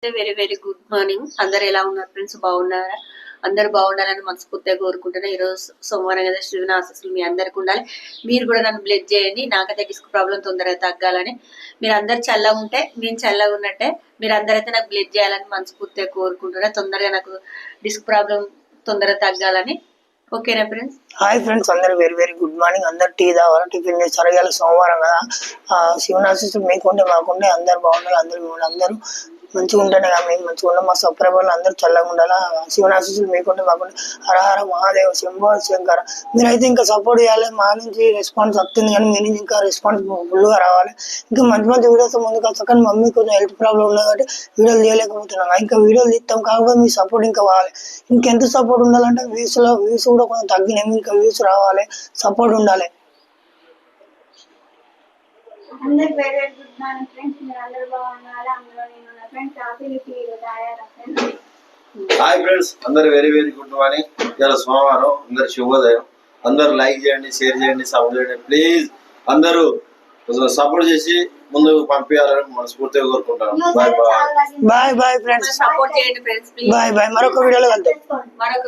Very very good morning. అందరు ఎలా ఉన్నారు ఫ్రెండ్స్? బాగున్నారా? అందరు బాగుండాలని మనస్ఫూర్తిగా కోరుకుంటున్నా. ఈరోజు సోమవారం కదా, శివుని ఆశీస్సులు మీ అందరికి ఉండాలి. మీరు కూడా నన్ను బ్లెస్ చేయండి. నాకైతే డిస్క్ ప్రాబ్లం తొందరగా తగ్గాలని, మీరు అందరు చల్లగా ఉంటే నేను చల్లగా ఉన్నట్టే మీరు అందరైతే నాకు బ్లెస్ చేయాలని మనస్ఫూర్తిగా కోరుకుంటున్నా. తొందరగా నాకు డిస్క్ ప్రాబ్లం తొందరగా తగ్గాలని. ఓకేనా ఫ్రెండ్స్? హాయ్ ఫ్రెండ్స్, అందరు వెరీ వెరీ గుడ్ మార్నింగ్. అందరు టీ తాగాలి, టిఫిన్ చేస్తారు. ఇవాళ సోమవారం కదా, శివుని ఆశీస్సులు మీకుంటే మాకుంటే అందరు బాగుండాలి. అందరూ మంచిగా ఉంటేనే కదా మేము మంచిగా ఉన్నాం. మా సబ్స్క్రైబర్లు అందరూ చల్లగా ఉండాలా. శివుని ఆశీస్సులు మీకుంటే మాకుంటే. హర హర మహాదేవ శంభో శంకర. మీరైతే ఇంకా సపోర్ట్ చేయాలి. మా నుంచి రెస్పాన్స్ వస్తుంది కానీ మీ నుంచి ఇంకా రెస్పాన్స్ ఫుల్గా రావాలి. ఇంకా మంచి మంచి వీడియోస్ ముందుకు వస్తాం. కానీ మమ్మీ కొంచెం హెల్త్ ప్రాబ్లం ఉన్నది కాబట్టి వీడియోలు చేయలేకపోతున్నాం. ఇంకా వీడియోలు తీస్తాం కాకపోతే మీ సపోర్ట్ ఇంకా కావాలి. ఇంకెంత సపోర్ట్ ఉండాలంటే వ్యూస్ కూడా కొంచెం తగ్గినాయి. ఇంకా వ్యూస్ రావాలి, సపోర్ట్ ఉండాలి. అందరికి very very good morning friends. మీరు అందరూ బాగున్నారా? అందులో నేను నా ఫ్రెండ్స్ తయారా ఫ్రెండ్స్. హాయ్ ఫ్రెండ్స్, అందరు వెరీ వెరీ గుడ్ మార్నింగ్. ఇలా సోమవారం, అందరు శుభోదయం. అందరు లైక్ చేయండి, షేర్ చేయండి, సపోర్ట్ చేయండి ప్లీజ్. అందరూ సపోర్ట్ చేసి ముందుకు పంపించాలని మనస్ఫూర్తిగా కోరుకుంటాను. Bye bye. Bye bye friends. Support చేయండి ఫ్రెండ్స్ ప్లీజ్. Bye bye. మరొక వీడియోలో కలుద్దాం. మరొక